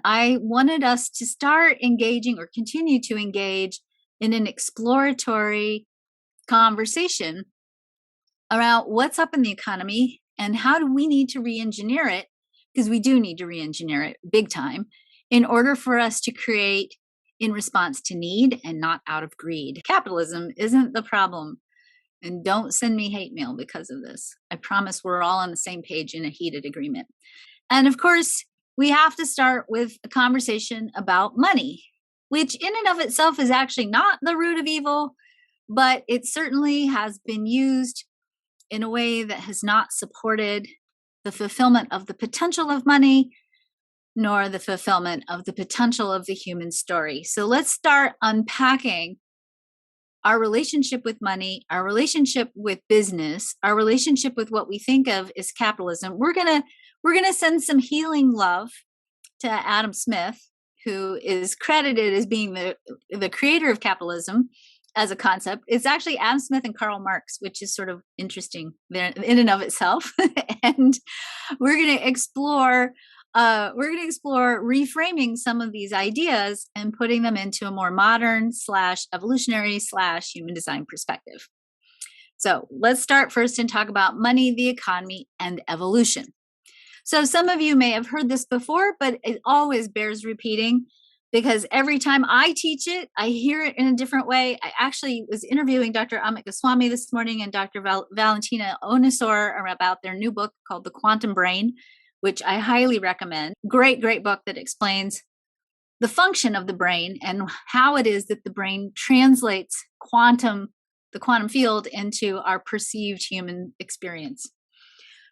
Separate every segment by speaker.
Speaker 1: I wanted us to start engaging or continue to engage in an exploratory conversation around what's up in the economy and how do we need to re-engineer it, because we do need to re-engineer it big time in order for us to create in response to need and not out of greed. Capitalism isn't the problem. And don't send me hate mail because of this. I promise we're all on the same page in a heated agreement. And of course, we have to start with a conversation about money, which in and of itself is actually not the root of evil, but it certainly has been used in a way that has not supported the fulfillment of the potential of money, nor the fulfillment of the potential of the human story. So let's start unpacking our relationship with money, our relationship with business, our relationship with what we think of as capitalism. We're gonna send some healing love to Adam Smith, who is credited as being the creator of capitalism as a concept. It's actually Adam Smith and Karl Marx, which is sort of interesting there in and of itself. And we're gonna explore reframing some of these ideas and putting them into a more modern / evolutionary / human design perspective. So let's start first and talk about money, the economy, and evolution. So some of you may have heard this before, but it always bears repeating because every time I teach it, I hear it in a different way. I actually was interviewing Dr. Amit Goswami this morning and Dr. Valentina Onisor about their new book called The Quantum Brain, which I highly recommend. Great book that explains the function of the brain and how it is that the brain translates the quantum field into our perceived human experience.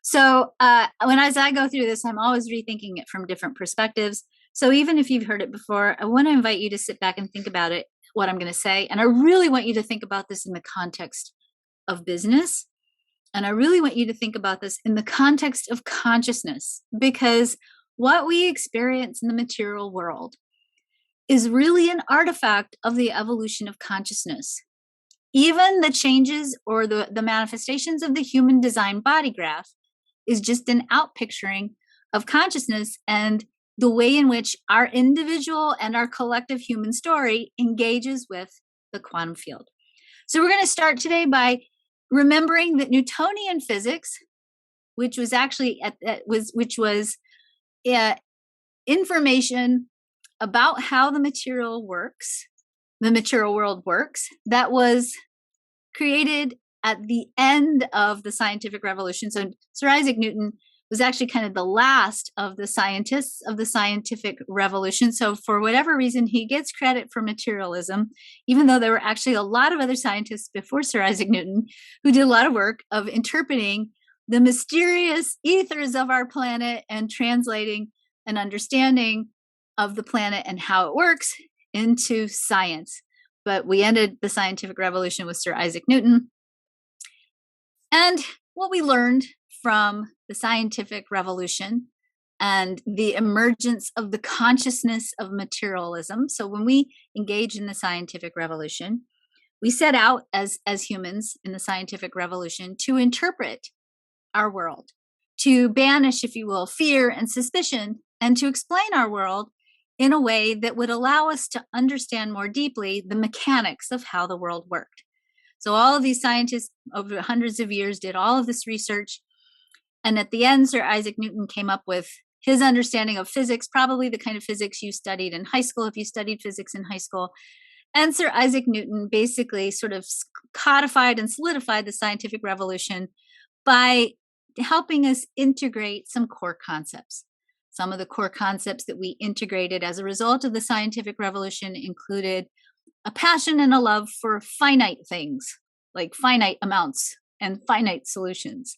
Speaker 1: So as I go through this, I'm always rethinking it from different perspectives. So even if you've heard it before, I want to invite you to sit back and think about it, what I'm going to say. And I really want you to think about this in the context of business. And I really want you to think about this in the context of consciousness, because what we experience in the material world is really an artifact of the evolution of consciousness. Even the changes or the manifestations of the human design body graph is just an outpicturing of consciousness and the way in which our individual and our collective human story engages with the quantum field. So we're going to start today by remembering that Newtonian physics, which was actually information about how the material world works, that was created at the end of the scientific revolution. So Sir Isaac Newton was actually kind of the last of the scientists of the scientific revolution. So for whatever reason, he gets credit for materialism, even though there were actually a lot of other scientists before Sir Isaac Newton who did a lot of work of interpreting the mysterious ethers of our planet and translating an understanding of the planet and how it works into science. But we ended the scientific revolution with Sir Isaac Newton. And what we learned from the scientific revolution and the emergence of the consciousness of materialism. So when we engage in the scientific revolution, we set out as humans in the scientific revolution to interpret our world, to banish, if you will, fear and suspicion, and to explain our world in a way that would allow us to understand more deeply the mechanics of how the world worked. So all of these scientists over hundreds of years did all of this research. And at the end, Sir Isaac Newton came up with his understanding of physics, probably the kind of physics you studied in high school, if you studied physics in high school. And Sir Isaac Newton basically sort of codified and solidified the scientific revolution by helping us integrate some core concepts. Some of the core concepts that we integrated as a result of the scientific revolution included a passion and a love for finite things, like finite amounts and finite solutions.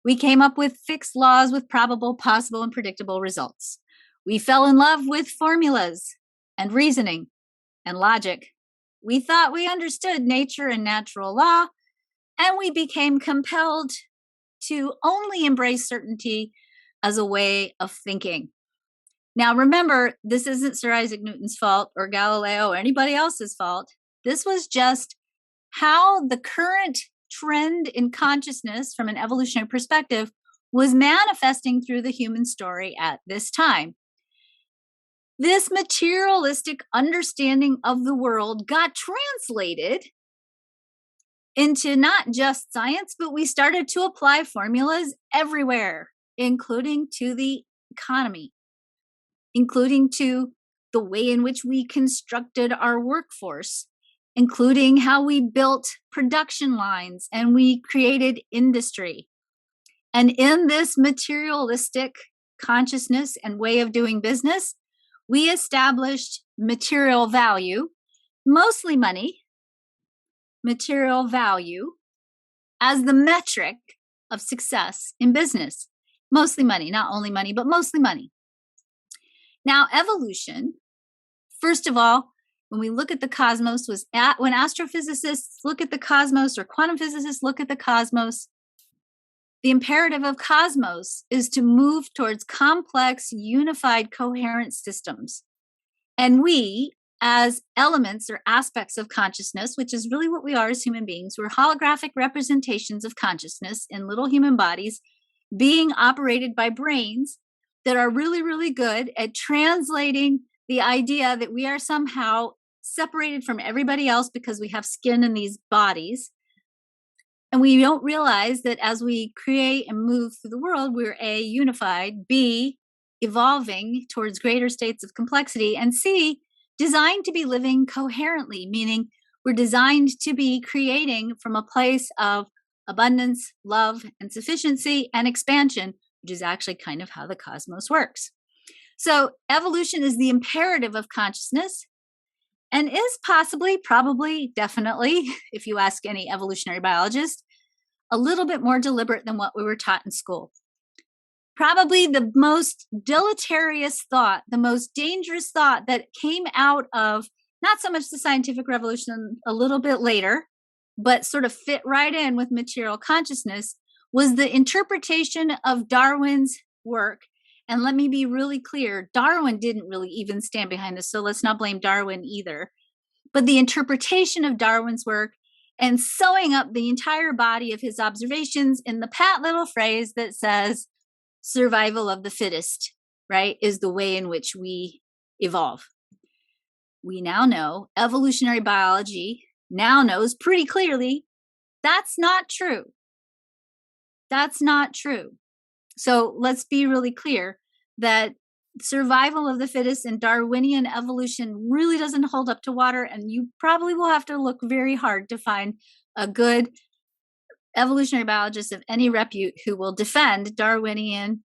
Speaker 1: We came up with fixed laws with probable, possible, and predictable results. We fell in love with formulas and reasoning and logic. We thought we understood nature and natural law, and we became compelled to only embrace certainty as a way of thinking. Now, remember, this isn't Sir Isaac Newton's fault or Galileo or anybody else's fault. This was just how the current trend in consciousness from an evolutionary perspective was manifesting through the human story at this time. this materialistic understanding of the world got translated into not just science, but we started to apply formulas everywhere, including to the economy, including to the way in which we constructed our workforce, including how we built production lines and we created industry. And in this materialistic consciousness and way of doing business, we established material value, mostly money, material value, as the metric of success in business. Mostly money, not only money, but mostly money. Now, evolution, first of all, when we look at the cosmos, when astrophysicists look at the cosmos or quantum physicists look at the cosmos, the imperative of cosmos is to move towards complex, unified, coherent systems. And we, as elements or aspects of consciousness, which is really what we are as human beings, we're holographic representations of consciousness in little human bodies being operated by brains that are really, really good at translating the idea that we are somehow separated from everybody else because we have skin in these bodies. And we don't realize that as we create and move through the world, we're A, unified, B, evolving towards greater states of complexity, and C, designed to be living coherently, meaning we're designed to be creating from a place of abundance, love, and sufficiency and expansion, which is actually kind of how the cosmos works. So evolution is the imperative of consciousness and is possibly, probably, definitely, if you ask any evolutionary biologist, a little bit more deliberate than what we were taught in school. Probably the most deleterious thought, the most dangerous thought that came out of not so much the scientific revolution a little bit later, but sort of fit right in with material consciousness, was the interpretation of Darwin's work. And let me be really clear, Darwin didn't really even stand behind this, so let's not blame Darwin either. But the interpretation of Darwin's work and sewing up the entire body of his observations in the pat little phrase that says, survival of the fittest, right, is the way in which we evolve. We now know, evolutionary biology now knows pretty clearly, that's not true. That's not true. So let's be really clear that survival of the fittest and Darwinian evolution really doesn't hold up to water, and you probably will have to look very hard to find a good evolutionary biologist of any repute who will defend Darwinian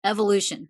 Speaker 1: evolution.